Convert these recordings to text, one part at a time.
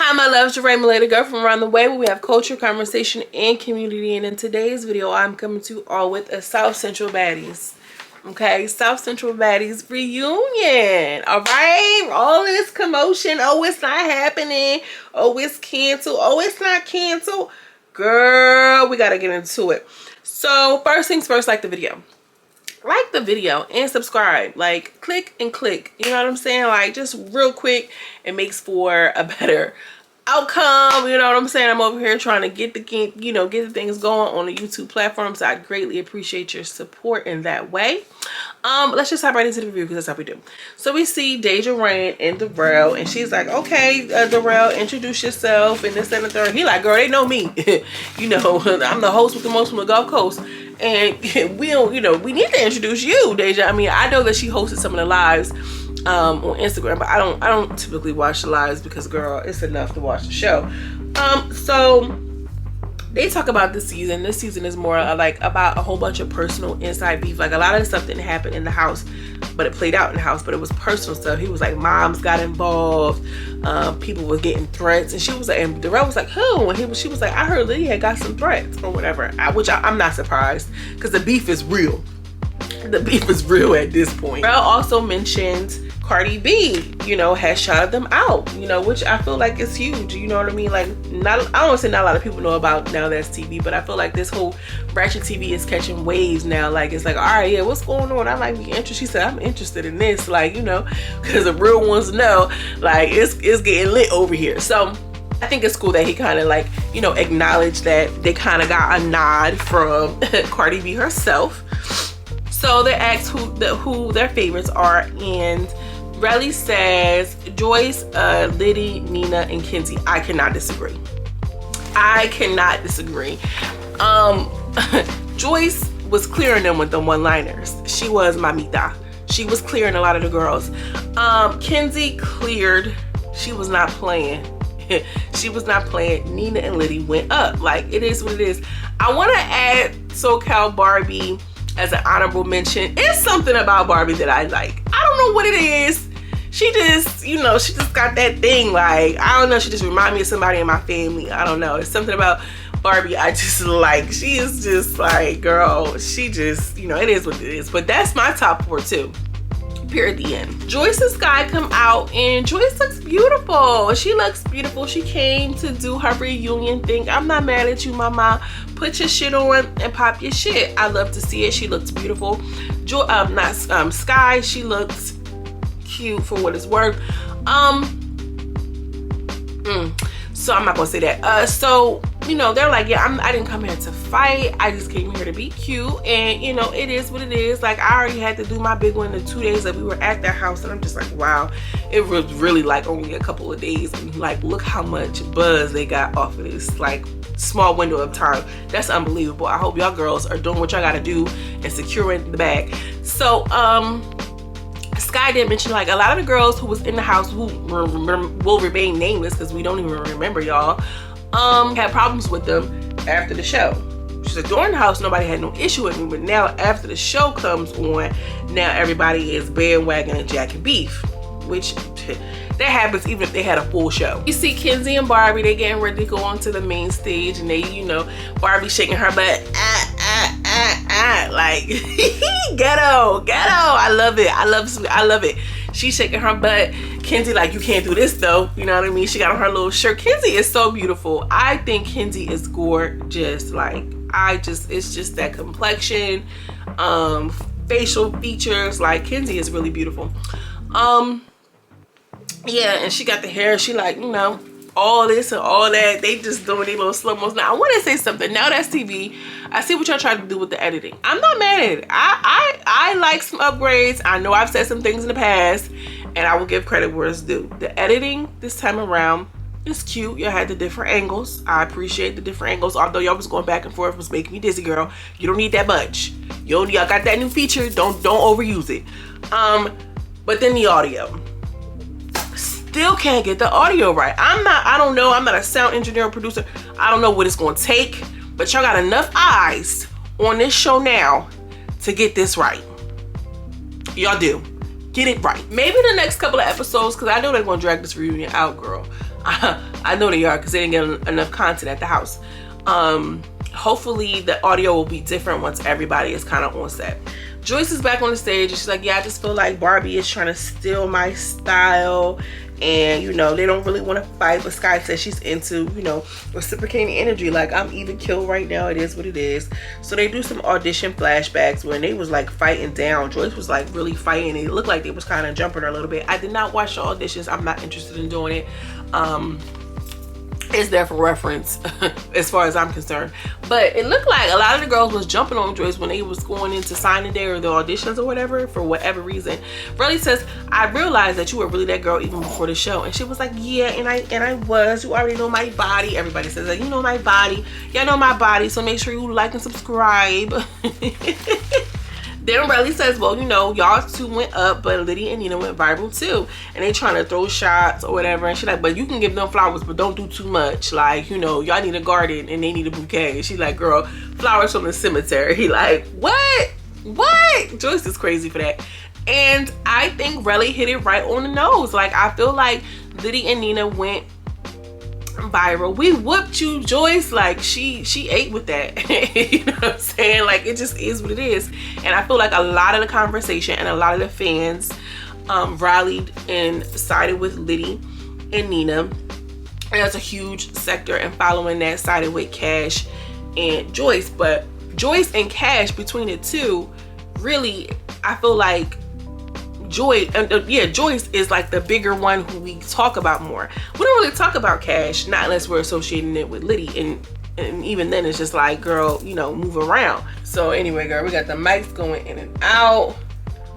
Hi my loves, Jeray, my lady girl from around the way, where we have culture, conversation, and community. And in today's video, I'm coming to you all with a South Central Baddies. Okay, South Central Baddies reunion. All right, all this commotion. Oh, it's not happening. Oh, it's canceled. Oh, it's not canceled. Girl, we gotta get into it. So first things first, like the video. Like the video and subscribe. Like click and click, you know what I'm saying? Like just real quick, it makes for a better outcome, you know what I'm saying? I'm over here trying to get the things going on the YouTube platforms. I greatly appreciate your support in that way. Let's just hop right into the review because that's how we do. So we see Deja Rain and Darrell, and she's like, okay, Darrell, introduce yourself and this and the third. He like, girl, they know me. You know, I'm the host with the most from the Gulf Coast. And we don't, we need to introduce you, Deja. I mean, I know that she hosted some of the lives on Instagram, but I don't typically watch the lives because, girl, it's enough to watch the show. So they talk about this season. This season is more like about a whole bunch of personal inside beef. Like a lot of the stuff didn't happen in the house, but it played out in the house, but it was personal stuff. He was like, moms got involved. People were getting threats, and she was like, and Darrell was like, who? And she was like, I heard Liddy had got some threats or whatever, which I'm not surprised because the beef is real. The beef is real at this point. Darrell also mentioned Cardi B, has shouted them out, which I feel like is huge. You know what I mean? Like, I don't want to say not a lot of people know about Now That's TV, but I feel like this whole Ratchet TV is catching waves now. Like, it's like, all right, yeah, what's going on? I might be interested. She said, I'm interested in this, like, because the real ones know, like, it's getting lit over here. So I think it's cool that he kind of like, acknowledged that they kind of got a nod from Cardi B herself. So they asked who their favorites are, and Relly says Joce, Liddy, Nina, and Kenzy. I cannot disagree. I cannot disagree. Joce was clearing them with the one-liners. She was mamita. She was clearing a lot of the girls. Kenzy cleared. She was not playing. She was not playing. Nina and Liddy went up. Like, it is what it is. I want to add SoCal Barbie as an honorable mention. It's something about Barbie that I like. I don't know what it is. She just, she just got that thing. Like, I don't know. She just reminds me of somebody in my family. I don't know. It's something about Barbie I just like. She is just like, girl, she just, it is what it is. But that's my top 4 too. Period, the end. Joyce and Sky come out, and Joyce looks beautiful. She looks beautiful. She came to do her reunion thing. I'm not mad at you, mama. Put your shit on and pop your shit. I love to see it. She looks beautiful. Sky, she looks cute for what it's worth. So I'm not gonna say that. So they're like, yeah, I didn't come here to fight. I just came here to be cute, and it is what it is. Like, I already had to do my big one the 2 days that we were at their house, and I'm just like, wow, it was really like only a couple of days, and like, look how much buzz they got off of this like small window of time. That's unbelievable. I hope y'all girls are doing what y'all gotta do and securing the bag. So Sky did mention like a lot of the girls who was in the house who will remain nameless because we don't even remember y'all, had problems with them after the show. She said during the house nobody had no issue with me, but now after the show comes on, now everybody is bandwagon and jacking beef, which that happens even if they had a full show. You see Kenzy and Barbie, they getting ready to go onto the main stage, and they, Barbie shaking her butt, like ghetto. I love it. I love it. She's shaking her butt. Kenzy like, you can't do this though. You know what I mean? She got on her little shirt. Kenzy is so beautiful. I think Kenzy is gorgeous. Like, it's just that complexion, facial features. Like, Kenzy is really beautiful. Yeah, and she got the hair. She like, all this and all that. They just doing these little slow-mos. Now, I want to say something. Now That's TV. I see what y'all trying to do with the editing. I'm not mad at it. I like some upgrades. I know I've said some things in the past, and I will give credit where it's due. The editing this time around is cute. Y'all had the different angles. I appreciate the different angles. Although y'all was going back and forth, was making me dizzy, girl. You don't need that much. Y'all got that new feature. Don't overuse it. But then the audio. Still can't get the audio right. I don't know. I'm not a sound engineer or producer. I don't know what it's going to take, but y'all got enough eyes on this show now to get this right. Y'all do. Get it right. Maybe the next couple of episodes, because I know they're going to drag this reunion out, girl. I know they are because they didn't get enough content at the house. Hopefully the audio will be different once everybody is kind of on set. Joce is back on the stage and she's like, yeah, I just feel like Barbie is trying to steal my style. And, you know, they don't really want to fight, but Sky says she's into, you know, reciprocating energy. Like, I'm even killed right now. It is what it is. So they do some audition flashbacks when they was like fighting down. Joce was like really fighting. It looked like they was kind of jumping her a little bit. I did not watch the auditions. I'm not interested in doing it. It's there for reference as far as I'm concerned, but it looked like a lot of the girls was jumping on Joce when they was going into signing day or the auditions or whatever, for whatever reason. Relly says, I realized that you were really that girl even before the show, and she was like, yeah, and I was. You already know my body. Everybody says that, you know my body. Y'all know my body, so make sure you like and subscribe. Then Relly says, well, you know, y'all two went up, but Liddy and Nina went viral too. And they trying to throw shots or whatever. And she's like, but you can give them flowers, but don't do too much. Like, you know, y'all need a garden and they need a bouquet. And she's like, girl, flowers from the cemetery. He like, what? What? Joce is crazy for that. And I think Relly hit it right on the nose. Like, I feel like Liddy and Nina went viral. We whooped you, Joce. Like, she ate with that. You know what I'm saying? Like, it just is what it is. And I feel like a lot of the conversation and a lot of the fans rallied and sided with Liddy and Nina. And there's a huge sector, and following that sided with Cash and Joce. But Joce and Cash, between the two, really, I feel like Joce is like the bigger one who we talk about more. We don't really talk about Cash, not unless we're associating it with Liddy, and even then it's just like, girl, you know, move around. So anyway, girl, we got the mics going in and out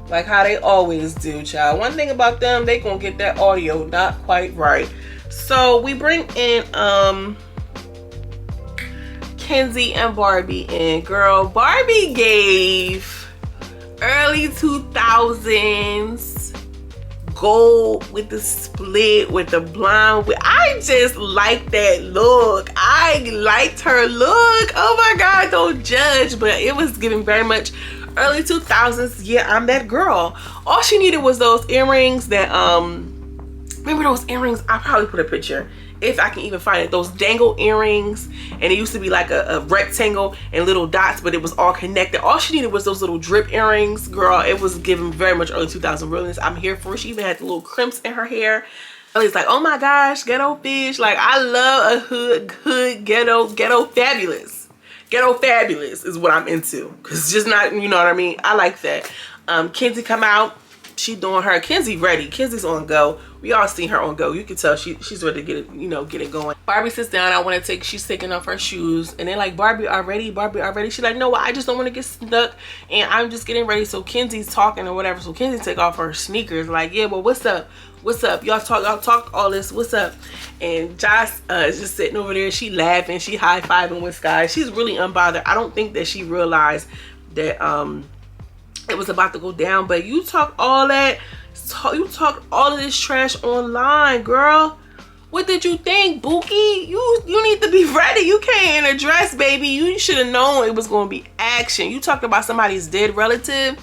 like how they always do, child. One thing about them, they gonna get that audio not quite right. So we bring in Kenzy and Barbie in. Girl, Barbie gave early 2000s gold with the split, with the blonde. I just like that look. I liked her look. Oh my God, don't judge. But it was giving very much early 2000s. Yeah, I'm that girl. All she needed was those earrings that, remember those earrings? I'll probably put a picture if I can even find it. Those dangle earrings, and it used to be like a rectangle and little dots, but it was all connected. All she needed was those little drip earrings. Girl, it was giving very much early 2000 realness. I'm here for it. She even had the little crimps in her hair. It's like, oh my gosh, ghetto fish. Like, I love a hood ghetto fabulous. Ghetto fabulous is what I'm into, because it's just not, you know what I mean? I like that. Kenzy come out. She doing her. Kenzy ready. Kenzy's on go. We all seen her on go. You can tell she's ready to get it, you know, get it going. Barbie sits down. She's taking off her shoes, and they're like, Barbie already? Barbie already? She's like, no, I just don't want to get stuck, and I'm just getting ready. So Kenzy's talking or whatever. So Kenzy take off her sneakers. Like, yeah, well, what's up? What's up? Y'all talk all this. What's up? And Joce is just sitting over there. She laughing. She high-fiving with Sky. She's really unbothered. I don't think that she realized that it was about to go down. But you talk all that. You talked all of this trash online, girl. What did you think, Bookie? You need to be ready. You came in a dress, baby. You should have known it was going to be action. You talked about somebody's dead relative.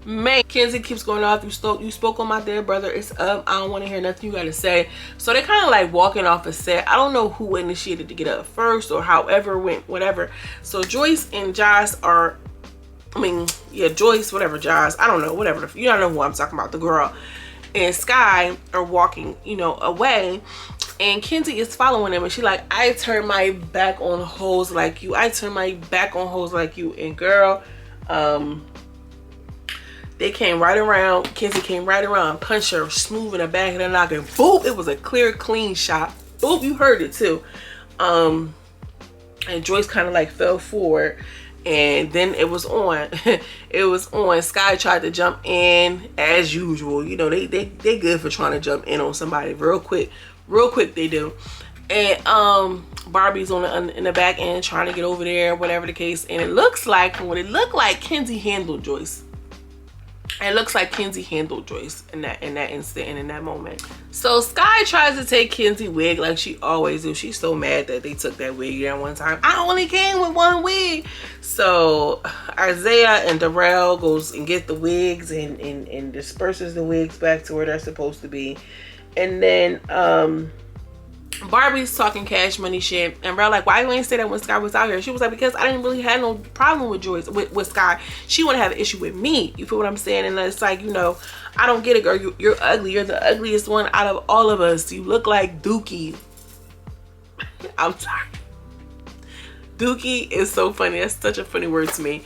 Man, Kenzy keeps going off. You spoke on my dead brother. It's up. I don't want to hear nothing you got to say. So they kind of like walking off a set. I don't know who initiated to get up first or however went, whatever. So Joce and Joce are, Joce, whatever, Joce, I don't know, whatever. You don't know who I'm talking about, the girl. And Sky are walking, you know, away. And Kenzy is following them. And she like, I turn my back on hoes like you. I turn my back on hoes like you. And girl, they came right around. Kenzy came right around, punched her smooth in the back of the knock, and boop, it was a clear, clean shot. Boop, you heard it too. And Joce kind of like fell forward. And then it was on. It was on. Sky tried to jump in as usual. You know, they good for trying to jump in on somebody real quick. Real quick they do. And Barbie's in the back end trying to get over there, whatever the case. And it looks like, from what it looked like, Kenzy handled Joce. It looks like Kenzy handled Joce in that instant and in that moment. So Sky tries to take Kenzy's wig like she always do. She's so mad that they took that wig down one time. I only came with one wig. So Isaiah and Darrell goes and get the wigs and disperses the wigs back to where they're supposed to be. And then Barbie's talking cash money shit, and bro, like, why you ain't say that when Sky was out here? She was like, because I didn't really have no problem with Joyce, with Sky. She wouldn't have an issue with me. You feel what I'm saying? And it's like, you know, I don't get it, girl. You're ugly. You're the ugliest one out of all of us. You look like Dookie. I'm sorry. Dookie is so funny. That's such a funny word to me.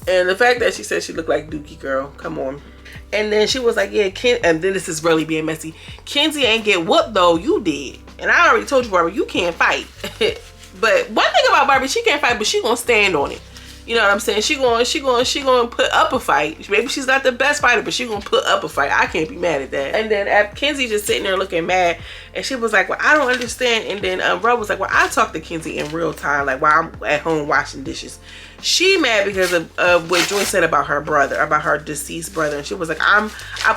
And the fact that she said she looked like Dookie, girl, come on. And then she was like, yeah, and then this is really being messy. Kenzy ain't get whooped though, you did. And I already told you, Barbie, you can't fight. But one thing about Barbie, she can't fight, but she gonna stand on it. You know what I'm saying? She gonna put up a fight. Maybe she's not the best fighter, but she gonna put up a fight. I can't be mad at that. And then Kenzy just sitting there looking mad, and she was like, well, I don't understand. And then Rob was like, well, I talked to Kenzy in real time, like while I'm at home washing dishes. She mad because of what Joyce said about her brother, about her deceased brother. And she was like, I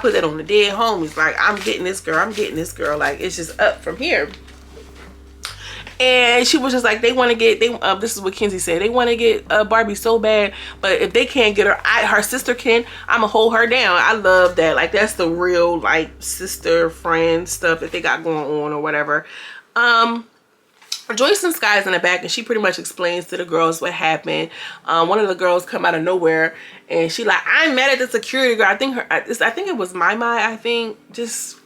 put that on the dead homies. Like, I'm getting this girl. Like, it's just up from here. And she was just like, they want to get, this is what Kenzy said, they want to get Barbie so bad, but if they can't get her, her sister can, I'ma hold her down. I love that. Like, that's the real, like, sister friend stuff that they got going on or whatever. Joyce and Sky's in the back, and she pretty much explains to the girls what happened. One of the girls come out of nowhere, and she like, I'm mad at the security girl. I think it was my I think just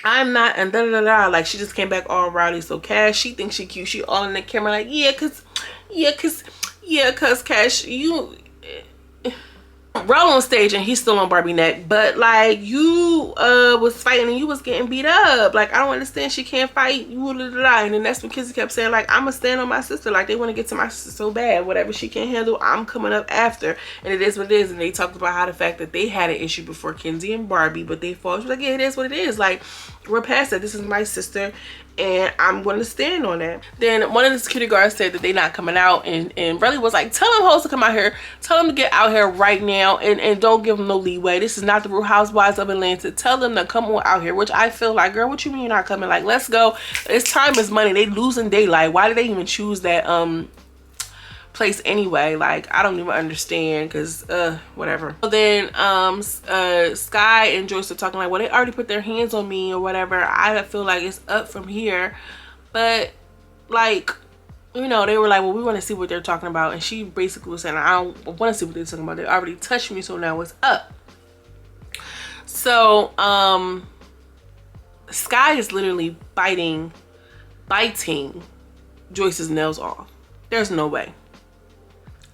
I'm not, and da da da. Like, she just came back all rowdy. So Cash, she thinks she cute. She all in the camera like, yeah, cause Cash, you Roll on stage and he's still on Barbie neck, but like, you was fighting and you was getting beat up. Like, I don't understand, she can't fight you. And then that's when Kenzy kept saying, like, I'ma stand on my sister. Like, they want to get to my sister so bad. Whatever she can't handle, I'm coming up after. And it is what it is. And they talked about how the fact that they had an issue before Kenzy and Barbie, but they fought. She was like, yeah, it is what it is. Like, we're past that. This is my sister, and I'm going to stand on that. Then one of the security guards said that they're not coming out, and really was like, tell them hoes to come out here. Tell them to get out here right now, and don't give them no leeway. This is not the Real Housewives of Atlanta. Tell them to come on out here, which I feel like, girl, what you mean you're not coming? Like, let's go. It's time is money. They losing daylight. Why did they even choose that place anyway? Like, I don't even understand, because whatever. So then Sky and Joce are talking like, well, they already put their hands on me or whatever. I feel like it's up from here. But like, you know, they were like, well, we want to see what they're talking about. And she basically was saying, I don't want to see what they're talking about. They already touched me, so now it's up. So Sky is literally biting Joyce's nails off. There's no way.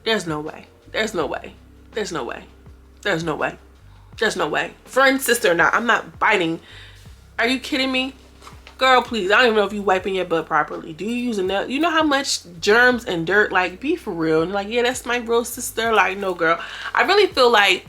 There's no way. There's no way. There's no way. There's no way. There's no way. Friend, sister or not, I'm not biting. Are you kidding me? Girl, please. I don't even know if you wiping your butt properly. Do you use a nail? You know how much germs and dirt, like, be for real. And like, yeah, that's my real sister. Like, no, girl. I really feel like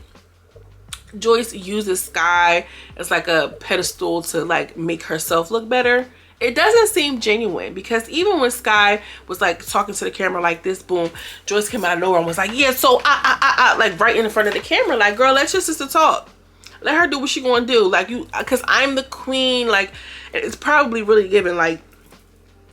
Joyce uses Sky as like a pedestal to like make herself look better. It doesn't seem genuine, because even when Sky was like talking to the camera like this, boom, Joyce came out of nowhere and was like, yeah, so like right in front of the camera. Like, girl, let your sister talk. Let her do what she gonna do. Like, you, because I'm the queen. Like, it's probably really given, like,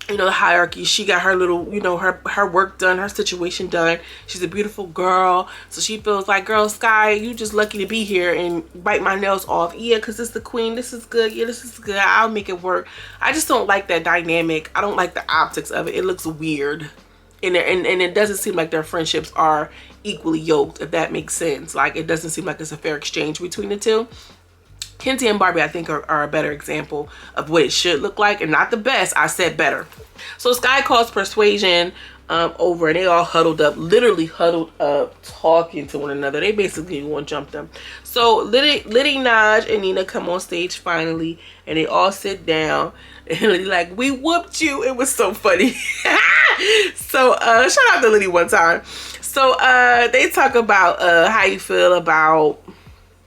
you know, the hierarchy. She got her little, you know, her work done, her situation done. She's a beautiful girl, so she feels like, girl, Sky, you just lucky to be here and bite my nails off. Yeah, because it's the queen. This is good. Yeah, this is good. I'll make it work. I just don't like that dynamic. I don't like the optics of it. It looks weird, and it doesn't seem like their friendships are equally yoked, if that makes sense. Like, it doesn't seem like it's a fair exchange between the two. Kenzy and Barbie, I think, are a better example of what it should look like, and not the best. I said better. So Sky calls Persuasion over, and they all huddled up, literally huddled up, talking to one another. They basically want to jump them. So Liddy, Naj, and Nina come on stage finally, and they all sit down. And Liddy like, we whooped you. It was so funny. So shout out to Liddy one time. So they talk about how you feel about,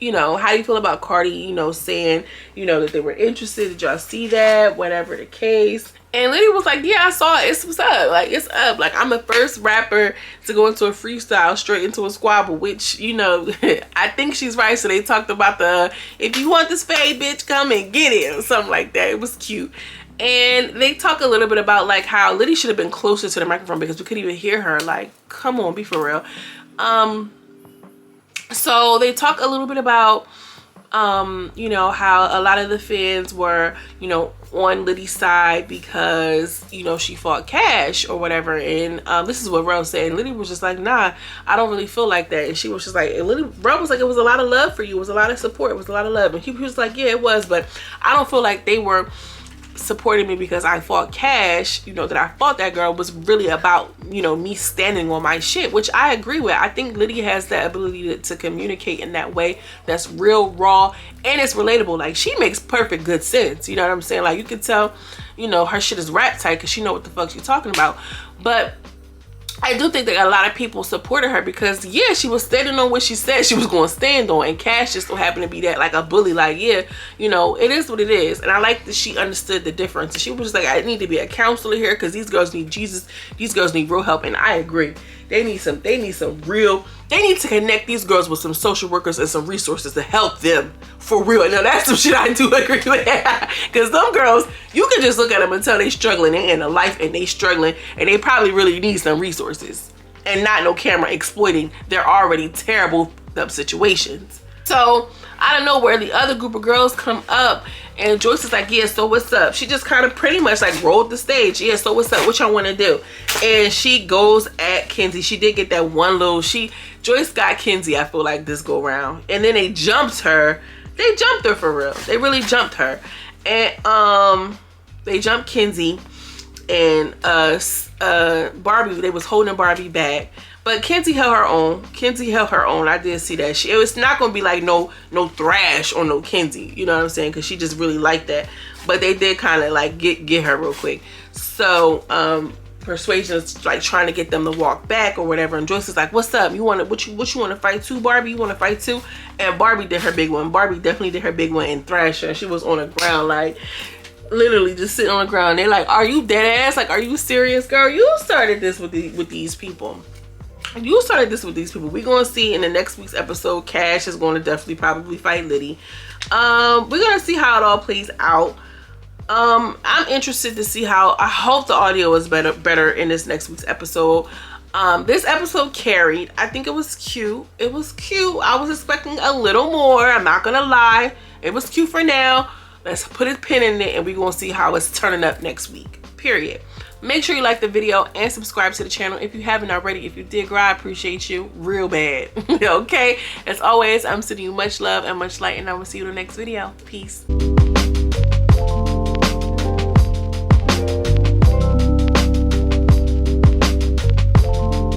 you know, how you feel about Cardi, you know, saying, you know, that they were interested. Did y'all see that? Whatever the case. And Liddy was like, yeah, I saw it. It's what's up. Like, it's up. Like, I'm the first rapper to go into a freestyle straight into a squabble, which, you know, I think she's right. So they talked about the, if you want this fade, bitch, come and get it, or something like that. It was cute. And they talk a little bit about like how Liddy should have been closer to the microphone because we couldn't even hear her. Like, come on, be for real. So they talk a little bit about you know, how a lot of the fans were, you know, on Liddy's side because, you know, she fought Cash or whatever. And this is what Rel said. And Liddy was just like, nah, I don't really feel like that. And she was just like, and Rel was like, it was a lot of love for you. It was a lot of support. It was a lot of love. And he was like, yeah, it was. But I don't feel like they were supporting me because I fought Cash. You know, that I fought that girl was really about, you know, me standing on my shit, which I agree with. I think Liddy has that ability to communicate in that way that's real raw and it's relatable. Like, she makes perfect good sense, you know what I'm saying? Like, you can tell, you know, her shit is rap tight because she know what the fuck she's talking about. But I do think that a lot of people supported her because, yeah, she was standing on what she said she was going to stand on, and Cash just so happened to be that, like, a bully. Like, yeah, you know, it is what it is. And I like that she understood the difference. And she was just like, I need to be a counselor here because these girls need Jesus. These girls need real help. And I agree. They need to connect these girls with some social workers and some resources to help them for real. Now, that's some shit I do agree with. Because them girls, you can just look at them and tell they struggling. They in a life and they struggling. And they probably really need some resources. And not no camera exploiting their already terrible situations. So, I don't know where the other group of girls come up. And Joce is like, yeah, so what's up? She just kind of pretty much like rolled the stage. Yeah, so what's up? What y'all want to do? And she goes at Kenzy. She did get that one little, Joce got Kenzy, I feel like, this go round. And then they jumped her. They jumped her for real. They really jumped her. And they jumped Kenzy. And Barbie, they was holding Barbie back. But Kenzy held her own. Kenzy held her own. I did see that. It was not gonna be like no thrash on no Kenzy. You know what I'm saying? Because she just really liked that. But they did kind of like get her real quick. So Persuasion is like trying to get them to walk back or whatever. And Joce is like, "What's up? You want to what you want to fight too, Barbie? You want to fight too?" And Barbie did her big one. Barbie definitely did her big one and thrashed her. She was on the ground like, literally just sitting on the ground. They're like, "Are you dead ass? Like, are you serious, girl? You started this with these people. You started this with these people." We're going to see in the next week's episode, Cash is going to definitely probably fight Liddy. We're going to see how it all plays out. I'm interested to see how, I hope the audio is better in this next week's episode. This episode carried. I think it was cute. It was cute. I was expecting a little more. I'm not going to lie. It was cute for now. Let's put a pin in it and we're going to see how it's turning up next week. Period. Make sure you like the video and subscribe to the channel if you haven't already. If you did, girl, I appreciate you real bad. Okay? As always, I'm sending you much love and much light, and I will see you in the next video. Peace.